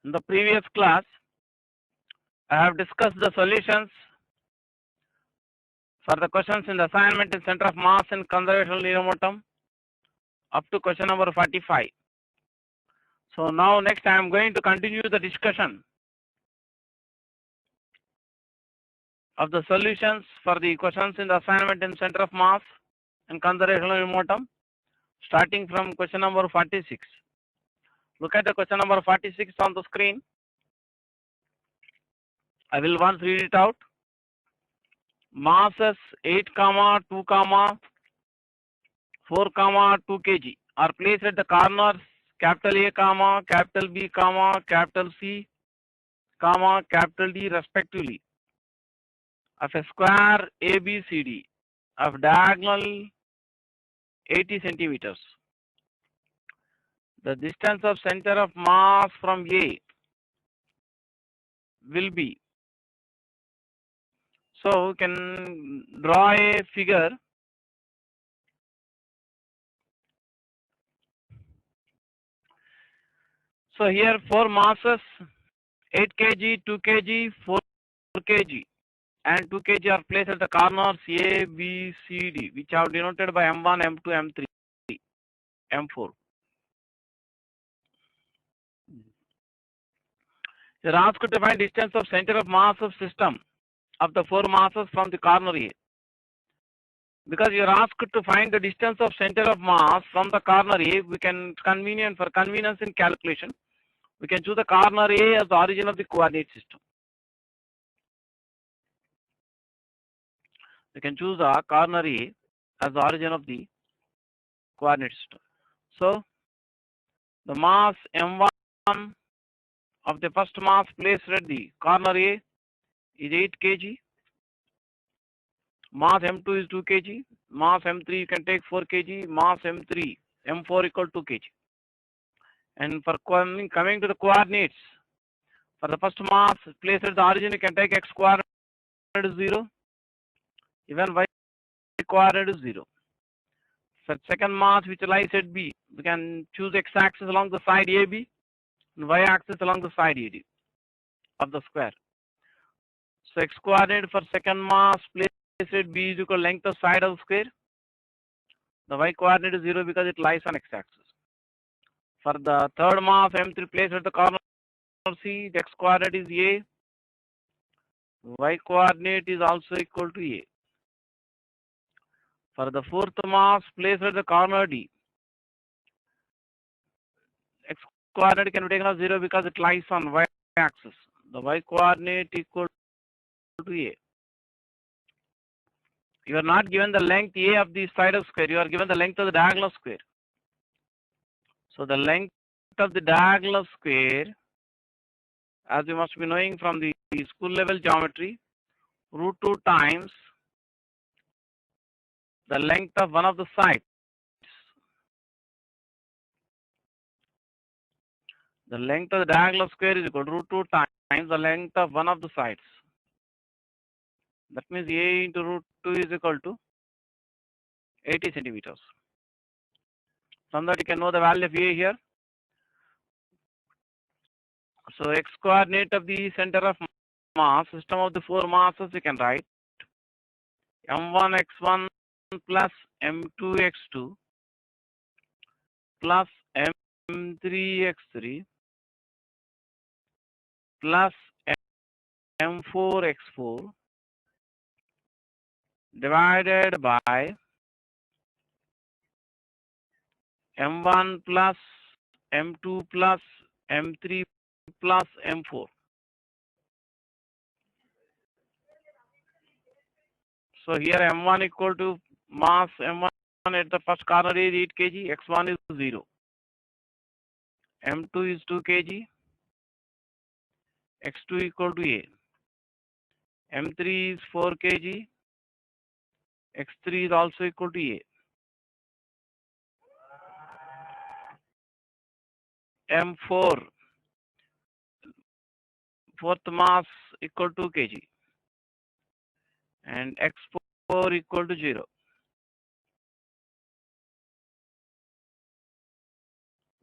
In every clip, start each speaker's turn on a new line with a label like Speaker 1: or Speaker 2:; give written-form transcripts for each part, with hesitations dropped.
Speaker 1: In the previous class, I have discussed the solutions for the questions in the assignment in center of mass and conservation of linear momentum up to question number 45. So now next I am going to continue the discussion of the solutions for the questions in the assignment in center of mass and conservation of linear momentum starting from question number 46. Look at the question number 46 on the screen. I will once read it out. Masses 8, 2, 4, 2 kg are placed at the corners capital A, capital B, capital C, capital D respectively of a square ABCD of diagonal 80 centimeters. The distance of center of mass from A will be. So we can draw a figure. So here 4 masses 8 kg, 2 kg, 4 kg and 2 kg are placed at the corners A, B, C, D, which are denoted by M1, M2, M3, M4. You are asked to find distance of center of mass of system of the 4 masses from the corner A. Because you are asked to find the distance of center of mass from the corner A, we can for convenience in calculation, we can choose the corner A as the origin of the coordinate system. We can choose the corner A as the origin of the coordinate system. So the mass M1 of the first mass placed at the corner A is 8 kg. Mass M2 is 2 kg. Mass M3 you can take 4 kg. Mass M3, M4 equal to 2 kg. And for coming to the coordinates, for the first mass placed at the origin, you can take x coordinate is 0. Even y coordinate is 0. For second mass which lies at B, we can choose x-axis along the side AB and y-axis along the side AD of the square. So x coordinate for second mass placed at B is equal to length of side of the square. The y coordinate is 0 because it lies on x-axis. For the third mass M3 placed at the corner C, the x coordinate is A. Y coordinate is also equal to A. For the fourth mass placed at the corner D, x coordinate can be taken as 0 because it lies on y axis. The y coordinate equal to A. You are not given the length A of the side of square, you are given the length of the diagonal square. So the length of the diagonal square, as you must be knowing from the school level geometry, root 2 times the length of one of the sides. The length of the diagonal square is equal to root 2 times the length of one of the sides. That means A into root 2 is equal to 80 centimeters. From that you can know the value of A here. So x coordinate of the center of mass, system of the 4 masses, you can write M1 x1 plus M2 x2 plus M3 x3 plus M4 x4 divided by M1 plus M2 plus M3 plus M4. So here M1 equal to mass M1 at the first corner is 8 kg, x1 is 0. M2 is 2 kg, x2 equal to A. M3 is 4 kg, x3 is also equal to A. M4, fourth mass equal to 2 kg and x4 equal to 0.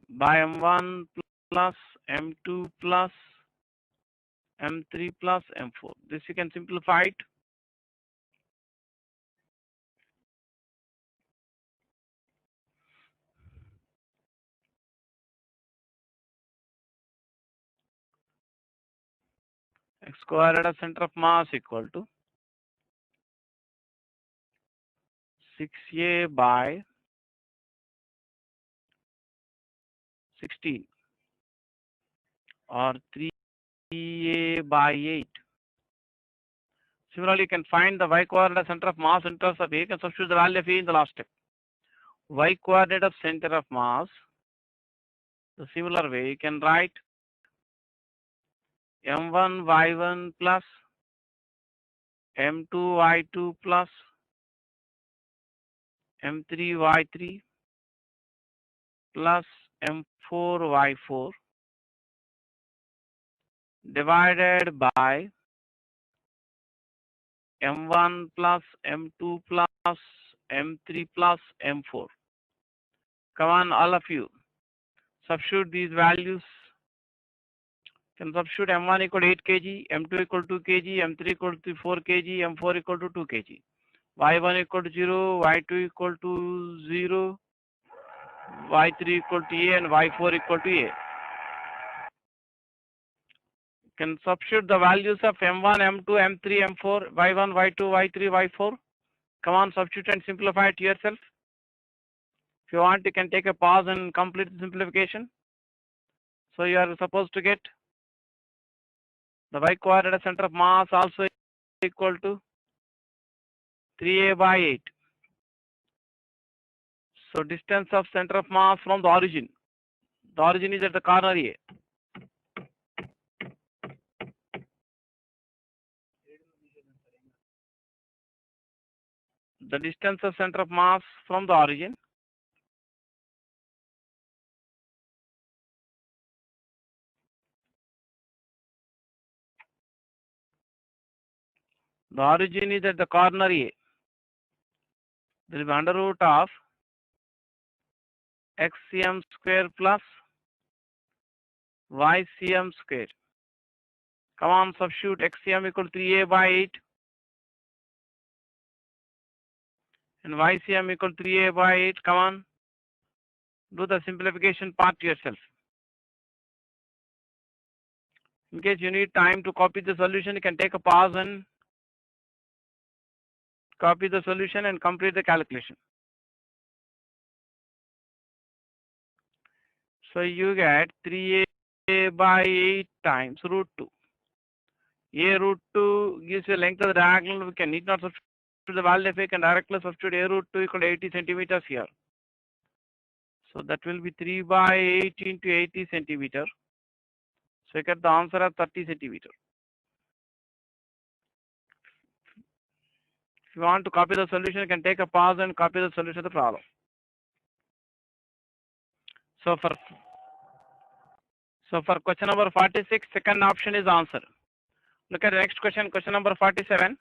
Speaker 1: By M1 plus M2 plus M3 plus M4. This you can simplify it. X squared of center of mass equal to 6A by 16 or 3A by 8. Similarly, you can find the y coordinate of center of mass in terms of A. You can substitute the value of A in the last step. Y coordinate of center of mass. The similar way, you can write M1 Y1 plus M2 Y2 plus M3 Y3 plus M4 Y4 divided by M1 plus M2 plus M3 plus M4. Come on, all of you. Substitute these values. Can substitute M1 equal to 8 kg, M2 equal to 2 kg, M3 equal to 4 kg, M4 equal to 2 kg. Y1 equal to 0, Y2 equal to 0, Y3 equal to A, and Y4 equal to A. Can substitute the values of M1, M2, M3, M4, Y1, Y2, Y3, Y4. Come on, substitute and simplify it yourself. If you want, you can take a pause and complete the simplification. So you are supposed to get the y coordinate center of mass also equal to 3A by 8. So distance of center of mass from the origin. The origin is at the corner A. The distance of center of mass from the origin is at the corner A. There will be under root of xcm square plus ycm square. Come on, substitute xcm equal to 3A by 8 and ycm equal to 3A by 8. Come on, do the simplification part yourself. In case you need time to copy the solution, you can take a pause and copy the solution and complete the calculation. So you get 3A by 8 times root 2. A root 2 gives you a length of the diagonal. We can need not substitute the value of A, can directly substitute A root 2 equal to 80 centimeters here. So that will be 3 by 8 into 80 centimeter. So you get the answer of 30 centimeter. If you want to copy the solution, you can take a pause and copy the solution of the problem. So for question number 46, second option is answer. Look at the next question, question number 47.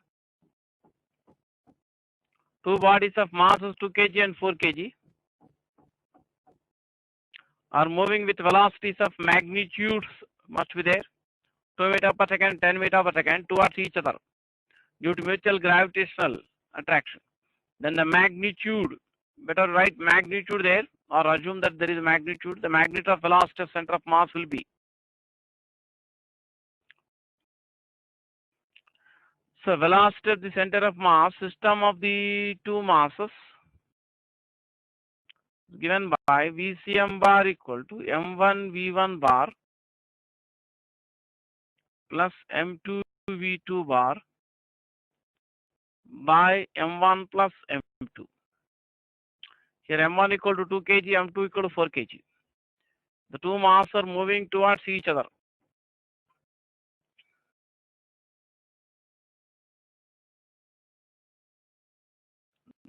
Speaker 1: Two bodies of masses 2 kg and 4 kg are moving with velocities of magnitudes must be there 2 meters per second, 10 meters per second towards each other due to mutual gravitational attraction. Then the magnitude, better write magnitude there or assume that there is magnitude. The magnitude of velocity of center of mass will be. So velocity of the center of mass, system of the two masses given by VCM bar equal to M1 V1 bar plus M2 V2 bar by M1 plus M2. Here M1 equal to 2 kg, M2 equal to 4 kg. The two masses are moving towards each other.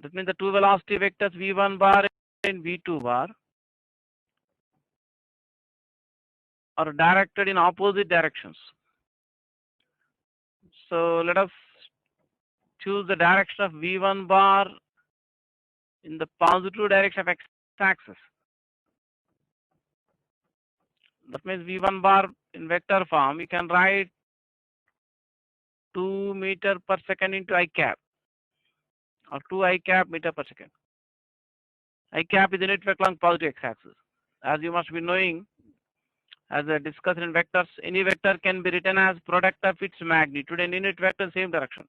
Speaker 1: That means the two velocity vectors V1 bar and V2 bar are directed in opposite directions. So let us choose the direction of V1 bar in the positive direction of x-axis. That means V1 bar in vector form, you can write 2 meter per second into I cap, or 2 I cap meter per second. I cap is the unit vector along positive x-axis. As you must be knowing, as I discussed in vectors, any vector can be written as product of its magnitude and unit vector same direction.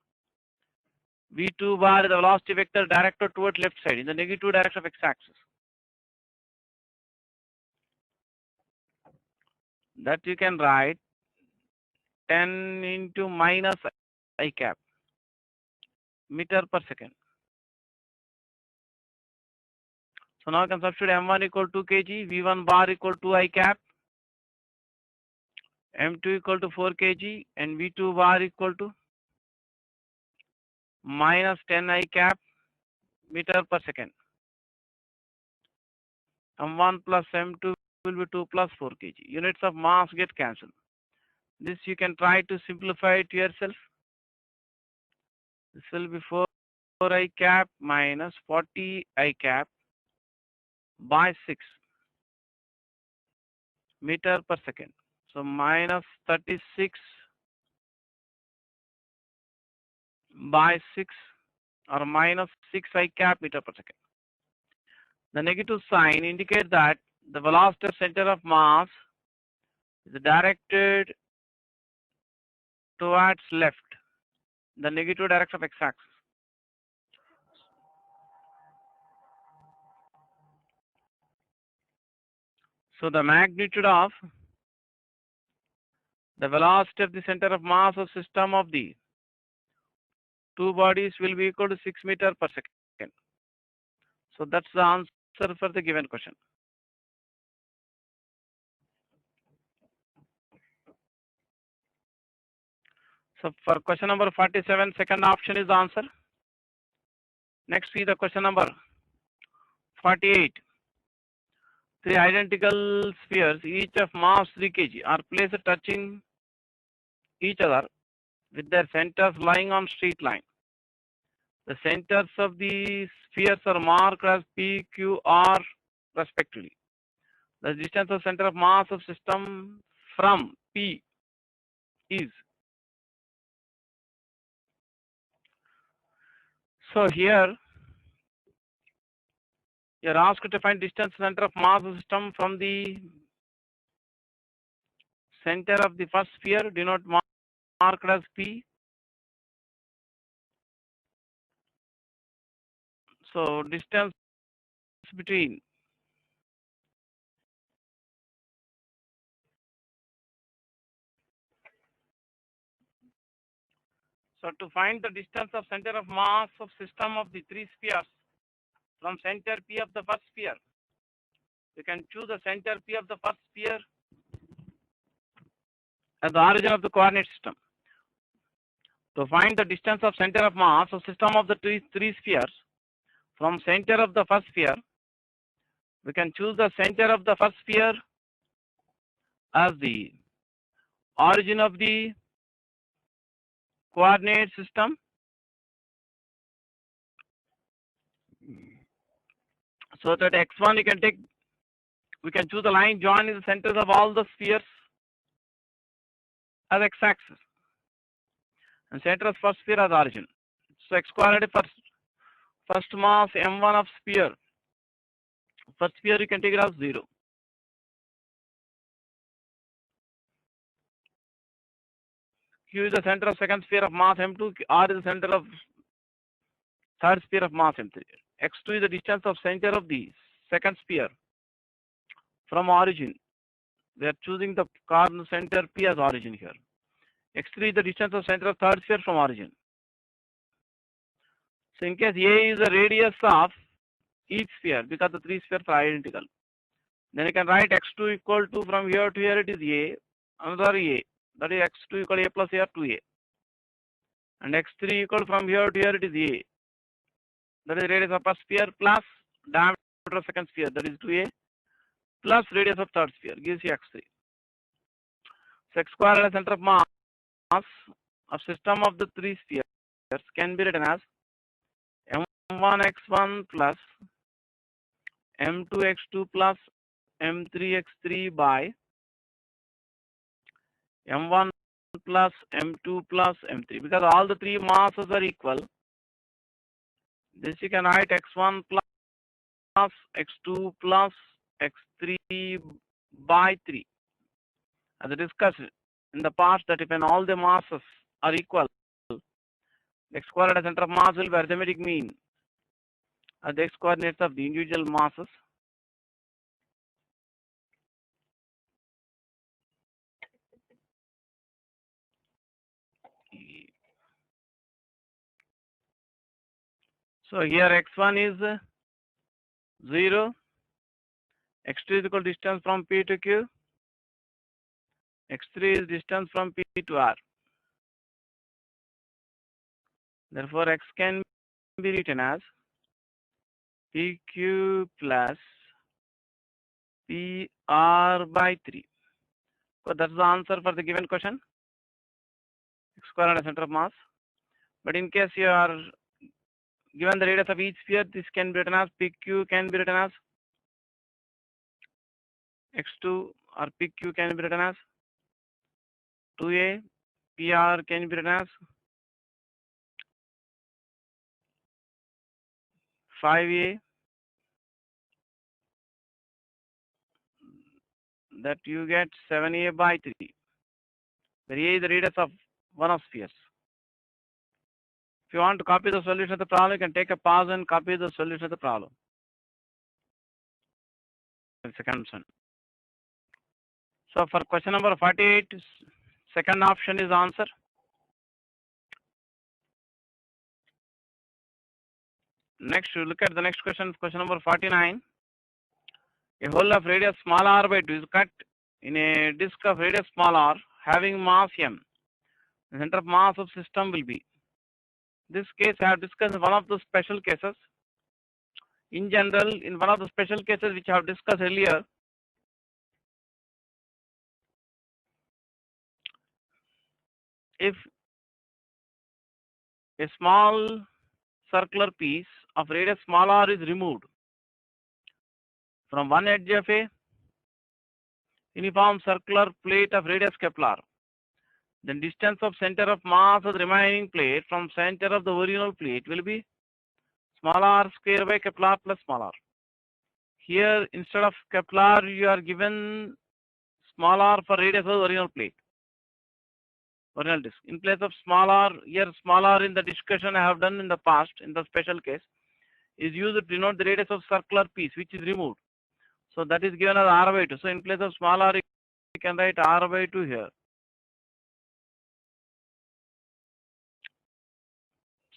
Speaker 1: V2 bar is the velocity vector directed towards left side in the negative direction of x-axis. That you can write 10 into minus I cap meter per second. So now I can substitute m1 equal to 2 kg, v1 bar equal to I cap, m2 equal to 4 kg, and v2 bar equal to minus 10 I cap meter per second. m1 plus m2 will be 2 plus 4 kg. Units of mass get cancelled. This you can try to simplify it yourself. This will be 4 I cap minus 40 I cap by 6 meter per second. So minus 36 by 6 or minus 6 I cap meter per second. The negative sign indicates that the velocity of center of mass is directed towards left, the negative direction of x-axis. So the magnitude of the velocity of the center of mass of system of the two bodies will be equal to 6 meter per second. So that's the answer for the given question. So for question number 47, second option is the answer. Next, see the question number 48. Three identical spheres, each of mass 3 kg, are placed touching each other with their centers lying on straight line. The centers of the spheres are marked as P, Q, R respectively. The distance of center of mass of system from P is. So here you are asked to find distance center of mass of system from the center of the first sphere, denote marked as P. So distance between So to find the distance of center of mass of system of the three spheres from center P of the first sphere, you can choose the center P of the first sphere as the origin of the coordinate system. To find the distance of center of mass of system of the three spheres from center of the first sphere, we can choose the center of the first sphere as the origin of the coordinate system. So that x1 you can take, we can choose the line joining the centers of all the spheres as x-axis and center of first sphere as origin. So x coordinate first mass m1 of sphere. First sphere you can take it as 0. Q is the center of second sphere of mass m2. R is the center of third sphere of mass m3. x2 is the distance of center of the second sphere from origin. We are choosing the coordinate center P as origin here. x3 is the distance of center of third sphere from origin. So in case A is the radius of each sphere, because the three spheres are identical, then you can write x2 equal to, from here to here it is A, another A, that is x2 equal A plus A or 2A, and x3 equal from here to here it is A, that is radius of first sphere plus diameter of second sphere, that is 2A, plus radius of third sphere gives you x3. So x square as center of mass of system of the three spheres can be written as m1 x1 plus m2 x2 plus m3 x3 by M1 plus M2 plus M3, because all the three masses are equal. This you can write x1 plus x2 plus x3 by 3. As I discussed in the past, that if all the masses are equal, x squared as center of mass will be arithmetic mean as the x coordinates of the individual masses. So here x1 is 0, x2 is equal to distance from P to Q, x3 is distance from P to R. Therefore, x can be written as PQ plus PR by 3. So that's the answer for the given question. X squared as center of mass. But in case you are given the radius of each sphere, this can be written as PQ can be written as x2, or PQ can be written as 2a, PR can be written as 5a, that you get 7a by 3, where a is the radius of one of spheres. If you want to copy the solution of the problem, you can take a pause and copy the solution of the problem. The second one. So for question number 48, second option is answer. Next, you look at the next question, question number 49. A hole of radius small r by 2 is cut in a disk of radius small r having mass m. The center of mass of system will be. This case I have discussed one of the special cases. In general, in one of the special cases which I have discussed earlier, if a small circular piece of radius small r is removed from one edge of a uniform circular plate of radius Kepler, then distance of center of mass of the remaining plate from center of the original plate will be small r square by Kepler plus small r. Here, instead of Kepler, you are given small r for radius of the original plate, original disk. In place of small r, here small r in the discussion I have done in the past, in the special case, is used to denote the radius of circular piece which is removed. So that is given as r by 2. So in place of small r, you can write r by 2 here.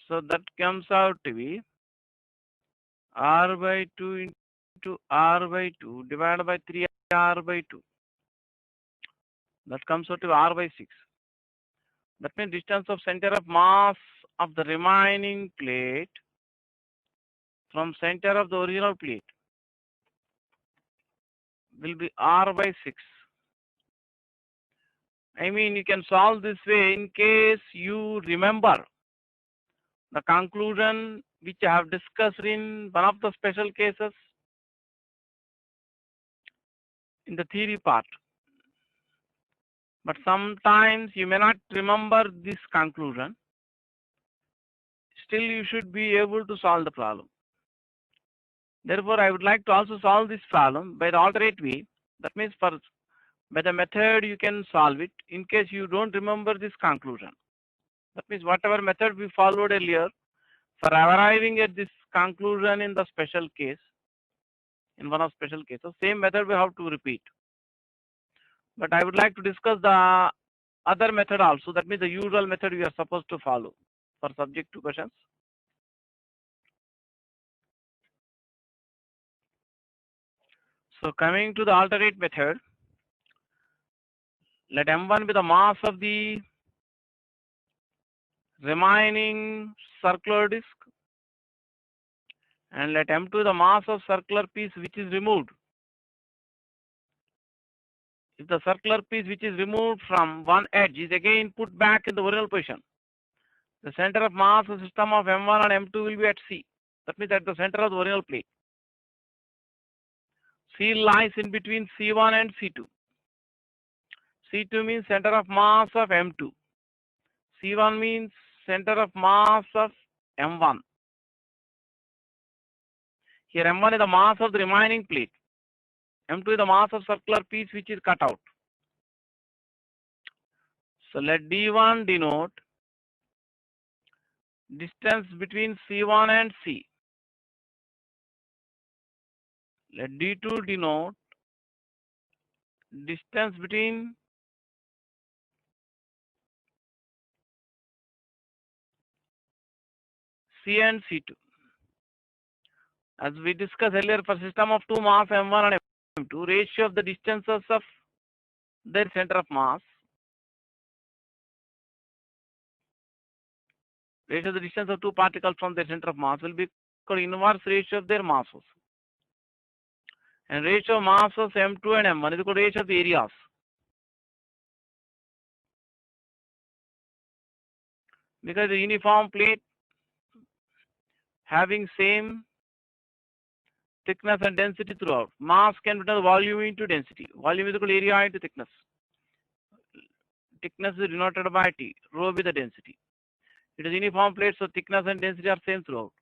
Speaker 1: So that comes out to be r by 2 into r by 2 divided by 3 r by 2. That comes out to r by 6. That means distance of center of mass of the remaining plate from center of the original plate will be r by 6. I mean, you can solve this way in case you remember the conclusion which I have discussed in one of the special cases in the theory part. But sometimes you may not remember this conclusion. Still, you should be able to solve the problem. Therefore, I would like to also solve this problem by the alternate way. That means by the method you can solve it in case you don't remember this conclusion. That means whatever method we followed earlier for arriving at this conclusion in the special case, in one of special cases, same method we have to repeat. But I would like to discuss the other method also. That means the usual method we are supposed to follow for subject to questions. So coming to the alternate method, let M1 be the mass of the remaining circular disk, and let M2 the mass of circular piece which is removed. If the circular piece which is removed from one edge is again put back in the original position, the center of mass of system of M1 and M2 will be at C. That means at the center of the original plate. C lies in between C1 and C2. C2 means center of mass of M2. C1 means center of mass of M1. Here M1 is the mass of the remaining plate. M2 is the mass of circular piece which is cut out. So let D1 denote distance between C1 and C. Let D2 denote distance between C and C2. As we discussed earlier, for system of two mass M1 and M2, ratio of the distances of their center of mass, ratio of the distance of two particles from their center of mass will be called inverse ratio of their masses. And ratio of masses M2 and M1 is equal to ratio of the areas. Because the uniform plate having same thickness and density throughout. Mass can be done volume into density. Volume is equal to area into thickness. Thickness is denoted by T. Rho be the density. It is uniform plate, so thickness and density are same throughout.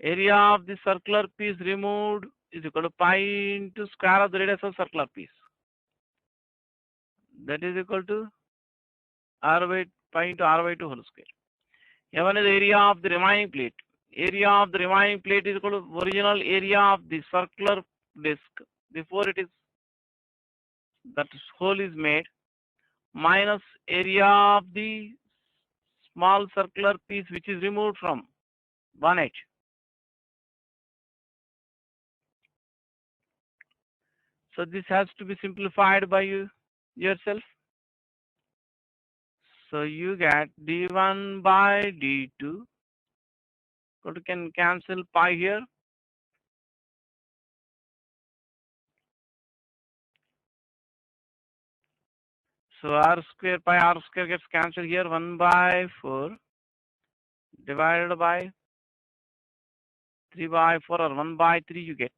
Speaker 1: Area of the circular piece removed is equal to pi into square of the radius of circular piece. That is equal to r by pi into r by 2 whole square. Here is the area of the remaining plate. Area of the remaining plate is equal to original area of the circular disc before it is that hole is made minus area of the small circular piece which is removed from one edge. So this has to be simplified by yourself. So you get d1 by d2. So you can cancel pi here. So r square pi r square gets cancelled here. 1 by 4 divided by 3 by 4 or 1 by 3 you get.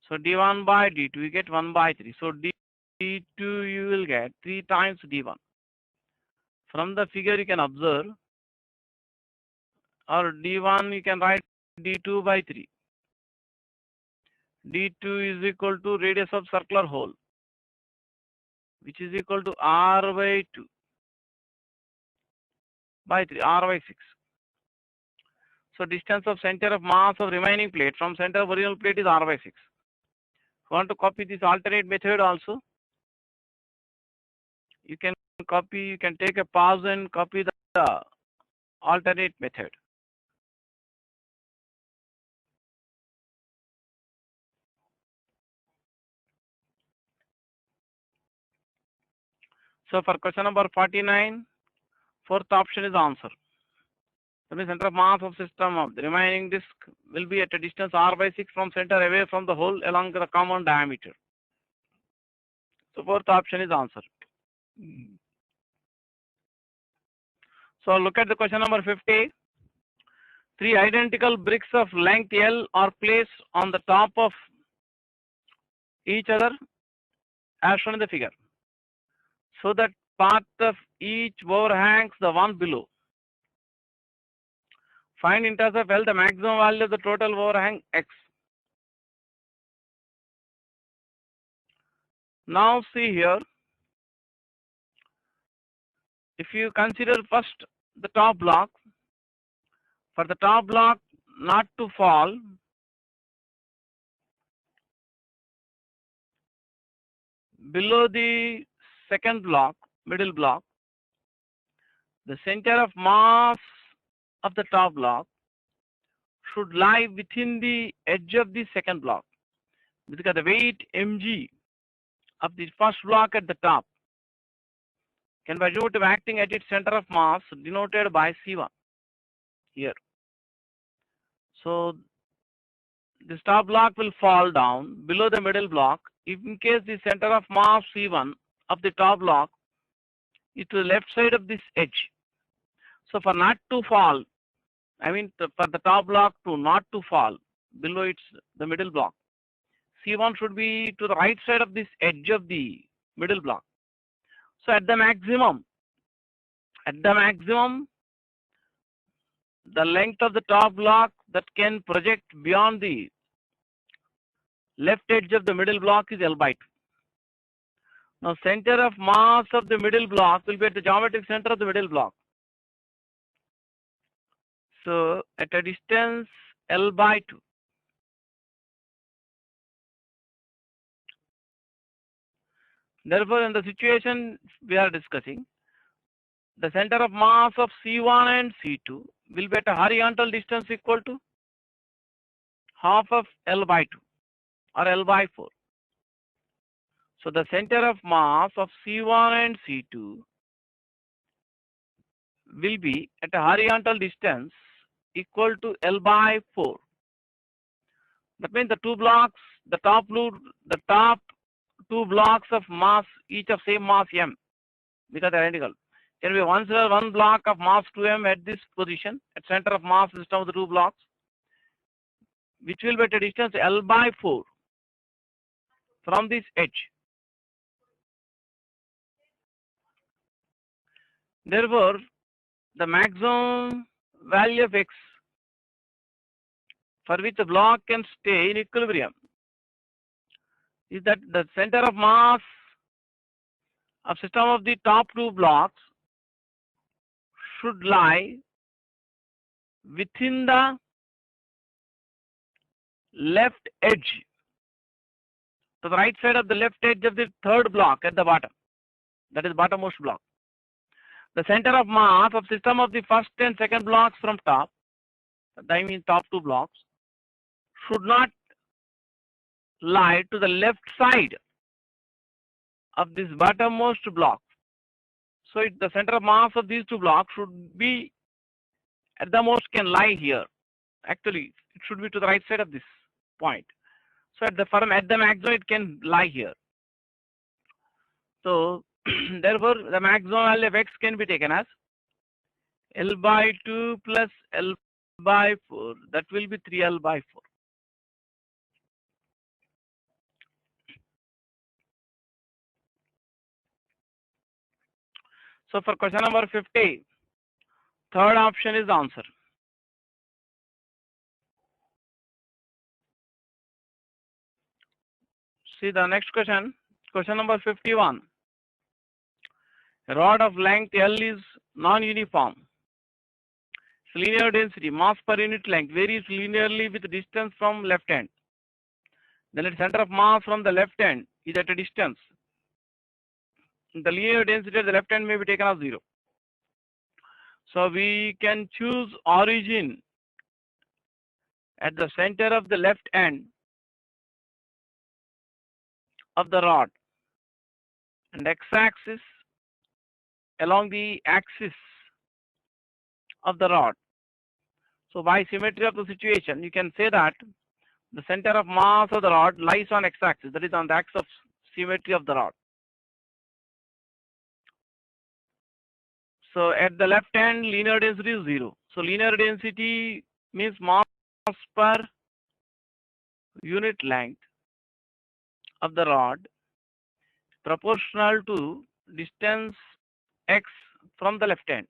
Speaker 1: So d1 by d2 you get 1 by 3. So d2 you will get 3 times d1. From the figure you can observe, or d1 you can write d2 by 3. d2 is equal to radius of circular hole, which is equal to r by 2 by 3, r by 6. So distance of center of mass of remaining plate from center of original plate is r by 6. If you want to copy this alternate method also, you can copy, you can take a pause and copy the alternate method. So for question number 49, fourth option is answer. The center of mass of system of the remaining disk will be at a distance r by 6 from center away from the hole along the common diameter. So fourth option is answer. So look at the question number 50. 3 identical bricks of length L are placed on the top of each other as shown in the figure, so that part of each overhangs the one below. Find in terms of L the maximum value of the total overhang X. Now see here, if you consider first the top block, for the top block not to fall, below the second block, middle block, the center of mass of the top block should lie within the edge of the second block, because the weight mg of the first block at the top can be assumed to be acting at its center of mass denoted by C1 here. So this top block will fall down below the middle block in case the center of mass C1 of the top block is to the left side of this edge. So for not to fall, I mean for the top block to not to fall below its the middle block, C1 should be to the right side of this edge of the middle block. So at the maximum, the length of the top block that can project beyond the left edge of the middle block is L by 2. Now center of mass of the middle block will be at the geometric center of the middle block. So at a distance L by 2. Therefore, in the situation we are discussing, the center of mass of C1 and C2 will be at a horizontal distance equal to half of L by 2 or L by 4. So the center of mass of C1 and C2 will be at a horizontal distance equal to L by 4. That means the two blocks, the top two blocks of mass, each of same mass m, because they are identical. There will be one block of mass 2m at this position, at center of mass system of the two blocks, which will be at a distance L by 4 from this edge. Therefore, the maximum value of x for which the block can stay in equilibrium is that the center of mass of system of the top two blocks should lie within the left edge, to the right side of the left edge of the third block at the bottom, that is bottommost block. The center of mass of system of the first and second blocks from top, that means top two blocks, should not lie to the left side of this bottommost block. So the center of mass of these two blocks should be at the most can lie here. Actually, it should be to the right side of this point. So at the maximum it can lie here. So therefore the maximum value of x can be taken as L by 2 plus L by 4. That will be 3L by 4. So for question number 50, third option is the answer. See the next question, question number 51. A rod of length L is non-uniform. Linear density, mass per unit length, varies linearly with distance from left end. Then its center of mass from the left end is at a distance. The linear density at the left end may be taken as 0. So we can choose origin at the center of the left end of the rod and x-axis along the axis of the rod. So by symmetry of the situation, you can say that the center of mass of the rod lies on x-axis, that is on the axis of symmetry of the rod. So at the left end, linear density is 0. So linear density means mass per unit length of the rod proportional to distance x from the left end.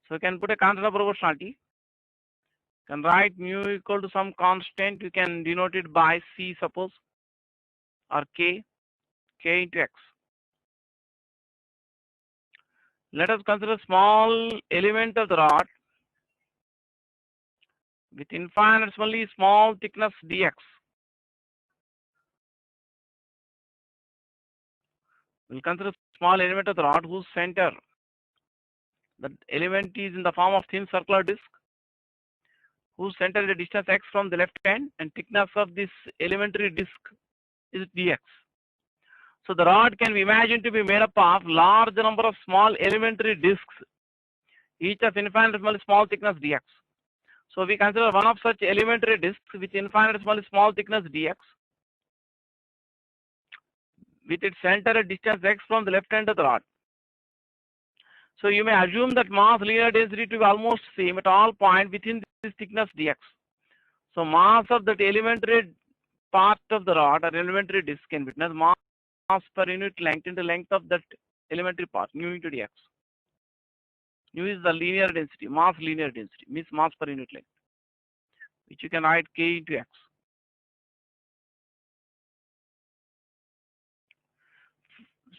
Speaker 1: So you can put a constant of proportionality. You can write mu equal to some constant. You can denote it by c, suppose, or k into x. Let us consider small element of the rod with infinitesimally small thickness dx. We'll consider small element of the rod whose center, the element is in the form of thin circular disc, whose center is the distance x from the left end, and thickness of this elementary disc is dx. So the rod can be imagined to be made up of large number of small elementary discs, each of infinitesimally small thickness dx. So we consider one of such elementary discs with infinitesimally small thickness dx, with its center at distance x from the left end of the rod. So you may assume that mass linear density to be almost same at all points within this thickness dx. So mass of that elementary part of the rod or elementary disk can be written as mass per unit length into length of that elementary part, nu into dx. Nu is the linear density, mass linear density, means mass per unit length, which you can write k into x.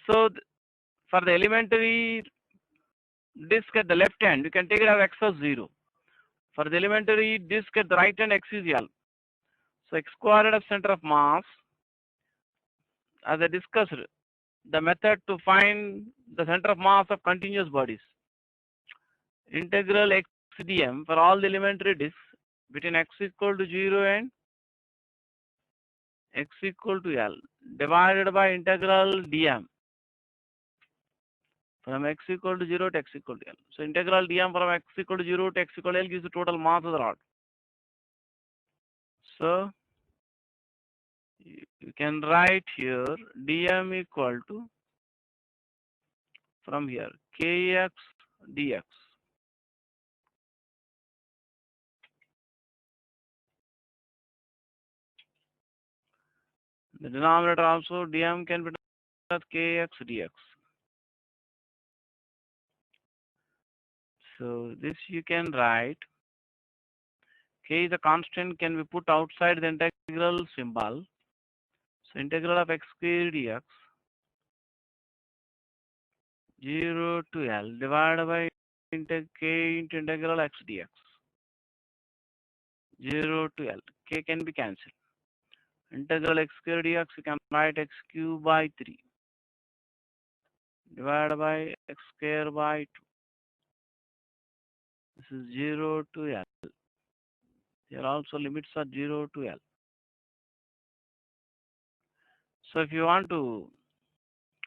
Speaker 1: So for the elementary disk at the left hand, you can take it as x as 0. For the elementary disk at the right hand, x is L. So x squared of center of mass, as I discussed, the method to find the center of mass of continuous bodies. Integral x dm for all the elementary disks between x equal to 0 and x equal to L divided by integral dm from x equal to 0 to x equal to L. So integral dm from x equal to 0 to x equal to L gives the total mass of the rod. So you can write here dm equal to, from here, kx dx. The denominator also dm can be done as kx dx. So this you can write, k is a constant, can be put outside the integral symbol. So integral of x squared dx 0 to L divided by k into integral x dx 0 to L. K can be cancelled. Integral x squared dx, you can write x cubed by 3 divided by x squared by 2. This is 0 to L. Here also limits are 0 to L. So if you want to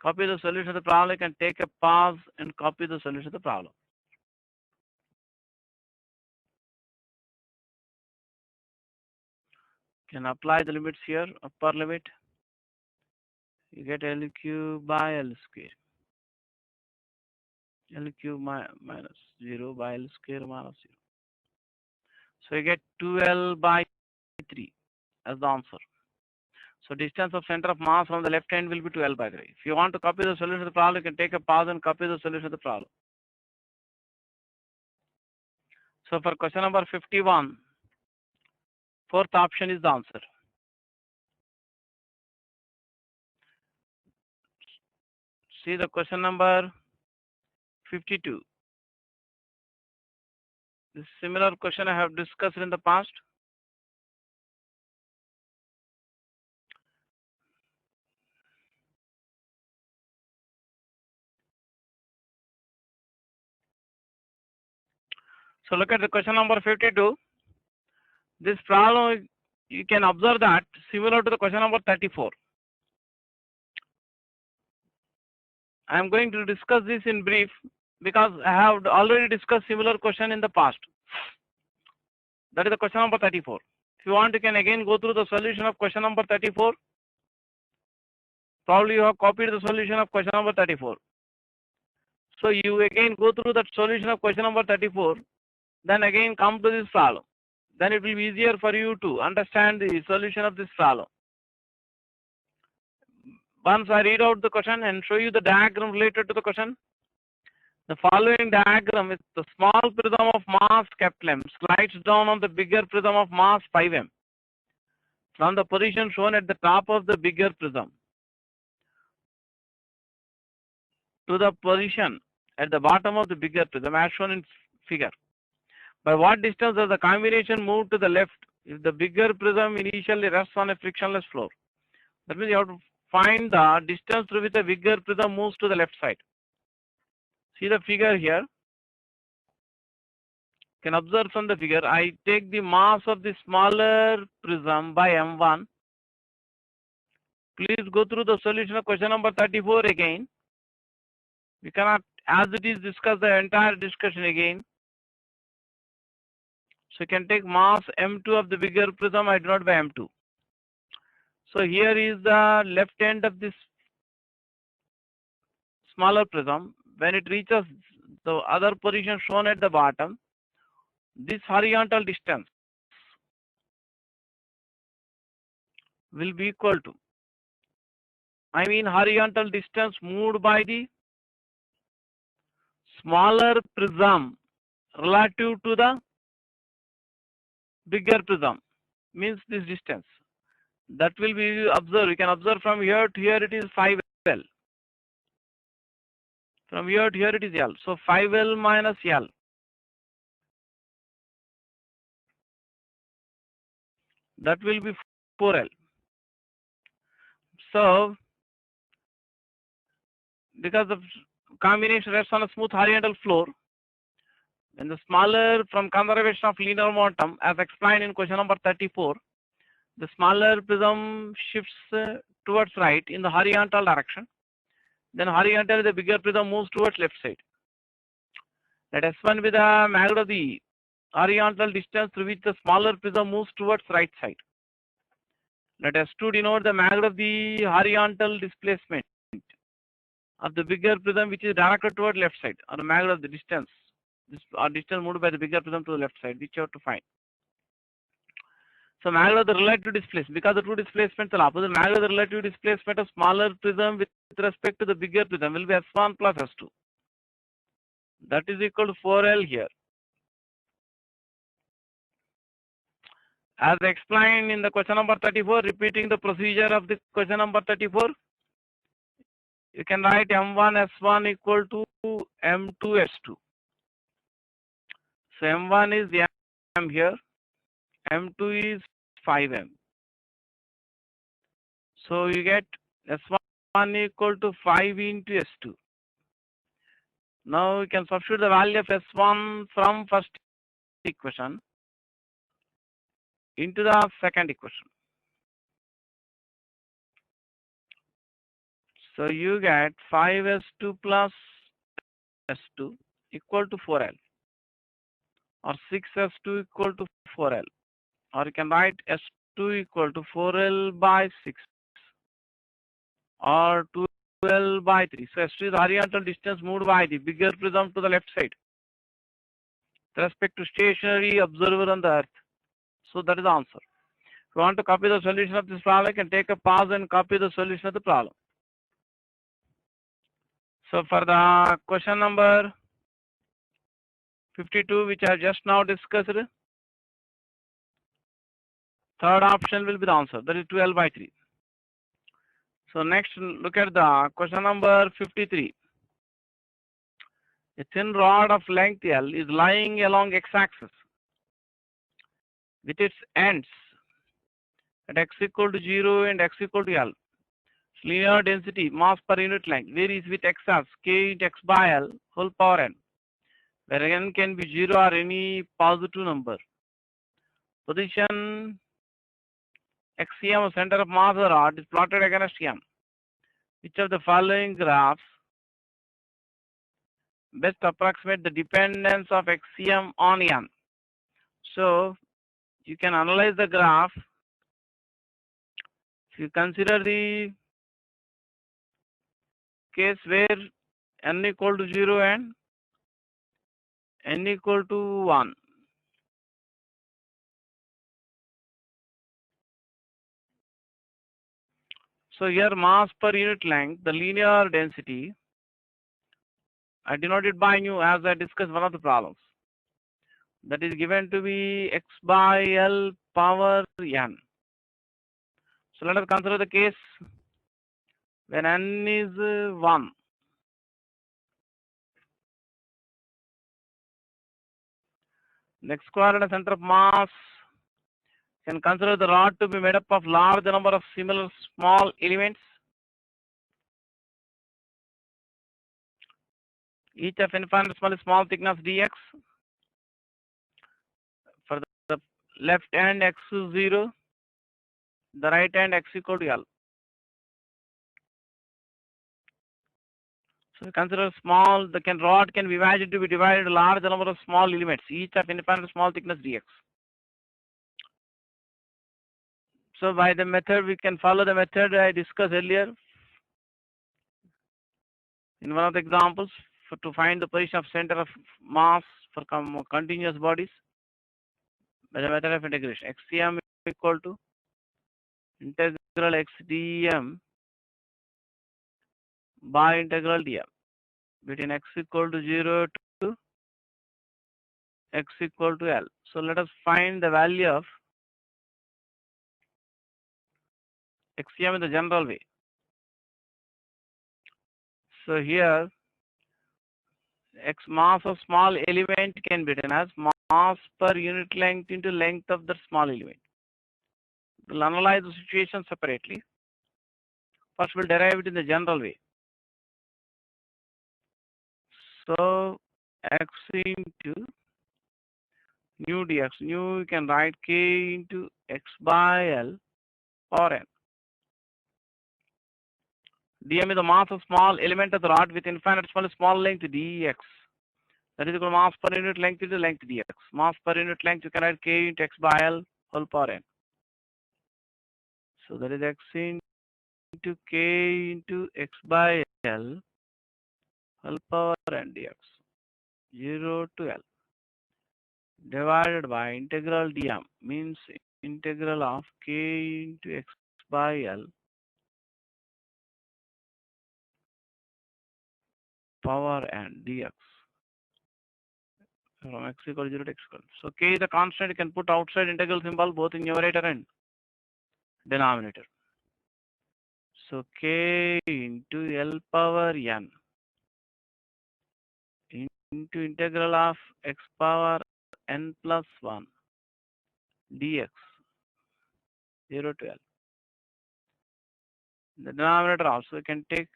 Speaker 1: copy the solution of the problem, you can take a pause and copy the solution of the problem. Can apply the limits here, upper limit. You get L cube by L square. L cube minus 0 by L square minus 0. So you get 2L by 3 as the answer. So distance of center of mass from the left hand will be 2L by 3. If you want to copy the solution of the problem, you can take a pause and copy the solution of the problem. So for question number 51, fourth option is the answer. See the question number 52. This similar question I have discussed in the past. So look at the question number 52. This problem, you can observe that similar to the question number 34. I am going to discuss this in brief because I have already discussed similar question in the past. That is the question number 34. If you want, you can again go through the solution of question number 34. Probably you have copied the solution of question number 34. So you again go through that solution of question number 34, then again come to this problem. Then it will be easier for you to understand the solution of this problem. Once I read out the question and show you the diagram related to the question. The following diagram is the small prism of mass capital M slides down on the bigger prism of mass 5m from the position shown at the top of the bigger prism to the position at the bottom of the bigger prism as shown in figure. By what distance does the combination move to the left if the bigger prism initially rests on a frictionless floor? That means you have to find the distance through which the bigger prism moves to the left side. See the figure here. You can observe from the figure. I take the mass of the smaller prism by m1. Please go through the solution of question number 34 again. We cannot, as it is, discuss the entire discussion again. So you can take mass m2 of the bigger prism, I denote by m2. So here is the left end of this smaller prism. When it reaches the other position shown at the bottom, this horizontal distance will be equal to, I mean horizontal distance moved by the smaller prism relative to the bigger prism, means this distance. That will be observed. You can observe from here to here it is 5L. From here to here it is L. So 5L minus L. That will be 4L. So because the combination rests on a smooth horizontal floor, and the smaller from conservation of linear momentum, as explained in question number 34, the smaller prism shifts towards right in the horizontal direction. Then horizontally the bigger prism moves towards left side. Let S1 be the magnitude of the horizontal distance through which the smaller prism moves towards right side. Let S2 denote the magnitude of the horizontal displacement of the bigger prism which is directed toward left side, or the magnitude of the distance, distance moved by the bigger prism to the left side, which you have to find. So magnitude of the relative displacement, because the two displacements are opposite, magnitude of the relative displacement of smaller prism with respect to the bigger prism will be S1 plus S2. That is equal to 4L here. As explained in the question number 34, repeating the procedure of the question number 34, you can write M1 S1 equal to M2 S2. So M1 is M here, M2 is 5M. So you get S1 equal to 5 into S2. Now you can substitute the value of S1 from first equation into the second equation. So you get 5S2 plus S2 equal to 4L, or 6S2 equal to 4L, or you can write S2 equal to 4L by 6, or 2L by 3. So S2 is the horizontal distance moved by the bigger prism to the left side with respect to stationary observer on the earth. So that is the answer. If you want to copy the solution of this problem, you can take a pause and copy the solution of the problem. So for the question number 52, which I just now discussed, third option will be the answer. That is 2L by 3. So next, look at the question number 53. A thin rod of length L is lying along x-axis with its ends at x equal to 0 and x equal to L. Linear density, mass per unit length, varies with x as k into x by L whole power n, where n can be 0 or any positive number. Position XCM, center of mass of the rod, is plotted against M. Which of the following graphs best approximate the dependence of XCM on N? So you can analyze the graph. If you consider the case where n equal to 0 and n equal to 1. So here mass per unit length, the linear density, I denoted by nu as I discussed one of the problems. That is given to be x by L power n. So let us consider the case when n is 1. Next coordinate center of mass can consider the rod to be made up of large number of similar small elements, each of infinite small thickness dx. For the left hand x is 0, the right hand x equal to L. So consider small, the rod can be imagined to be divided into large number of small elements, each of infinite small thickness dx. So by the method, we can follow the method I discussed earlier in one of the examples to find the position of center of mass for continuous bodies by the method of integration. XCM equal to integral x dm by integral dm between x equal to 0 to x equal to L. So let us find the value of xm in the general way. So here x mass of small element can be written as mass per unit length into length of the small element. We'll analyze the situation separately. First we'll derive it in the general way. So x into nu dx, nu you can write k into x by L or n. dm is the mass of small element of the rod with infinite small length dx. That is equal to mass per unit length into length dx. Mass per unit length you can write k into x by L whole power n. So that is x into k into x by L whole power n dx 0 to L divided by integral dm means integral of k into x by L power n dx from x equal to 0 to x equal. So k is a constant, you can put outside integral symbol both in numerator and denominator. So k into L power n into integral of x power n plus 1 dx 0 to L. The denominator also you can take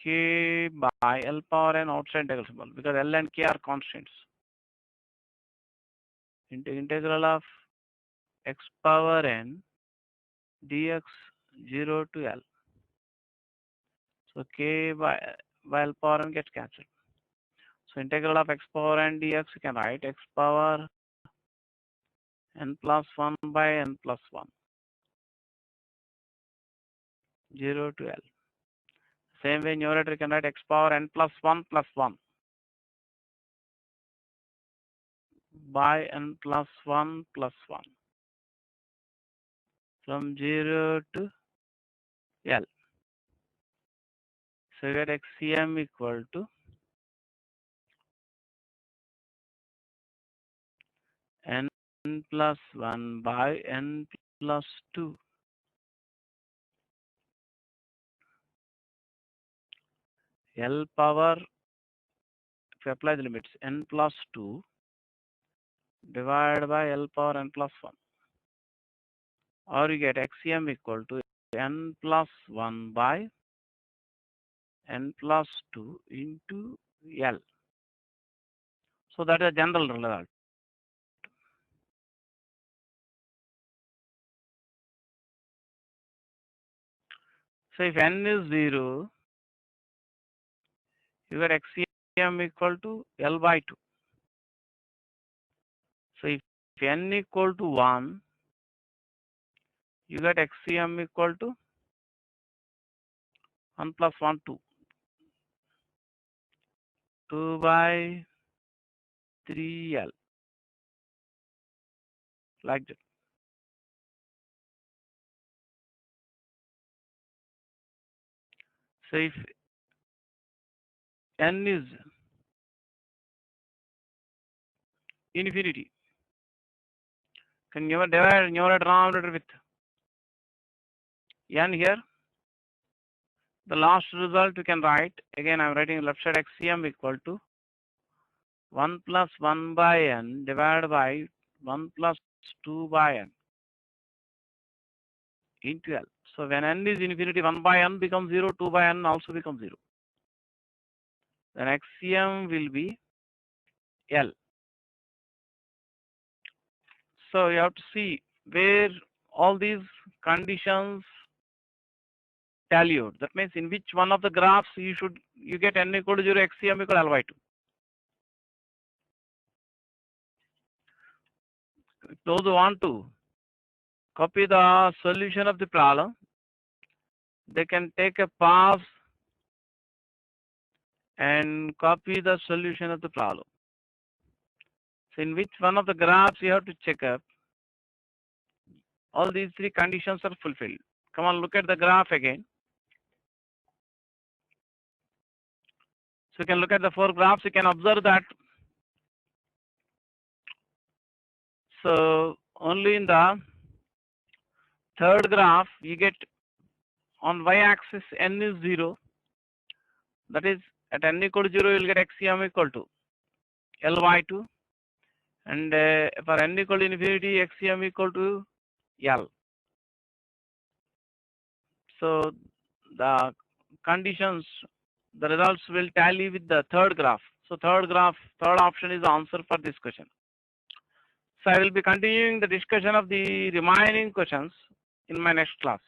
Speaker 1: k by L power n outside integral symbol because L and k are constants. Into integral of x power n dx 0 to L. So k by L power n gets cancelled. So integral of x power n dx you can write x power n plus 1 by n plus 1 0 to L. Same way numerator you can write x power n plus 1 by n plus 1 from 0 to L. So you get xcm equal to n plus 1 by n plus 2 L power, if you apply the limits, n plus 2 divided by L power n plus 1. Or you get xcm equal to n plus 1 by n plus 2 into L. So that is a general result. So if n is 0, you get xcm equal to L by 2. So if n equal to 1, you get xcm equal to 1 plus 1, 2. 2 by 3L. Like that. So if n is infinity, can you divide numerator denominator with n here? The last result you can write, again I am writing left side xcm equal to 1 plus 1 by n divided by 1 plus 2 by n into L. So when n is infinity, 1 by n becomes 0, 2 by n also becomes 0. Then xcm will be L. So you have to see where all these conditions tally out. That means in which one of the graphs you get n equal to 0, xcm equal to L by 2. Those who want to copy the solution of the problem, they can take a pause and copy the solution of the problem. So in which one of the graphs you have to check up all these three conditions are fulfilled. Come on, look at the graph again. So you can look at the 4 graphs. You can observe that. So only in the third graph you get on y-axis n is 0. That is at n equal to 0 you will get xm equal to Ly2, and for n equal to infinity xm equal to L. So the conditions, the results will tally with the third graph. So third option is the answer for this question. So I will be continuing the discussion of the remaining questions in my next class.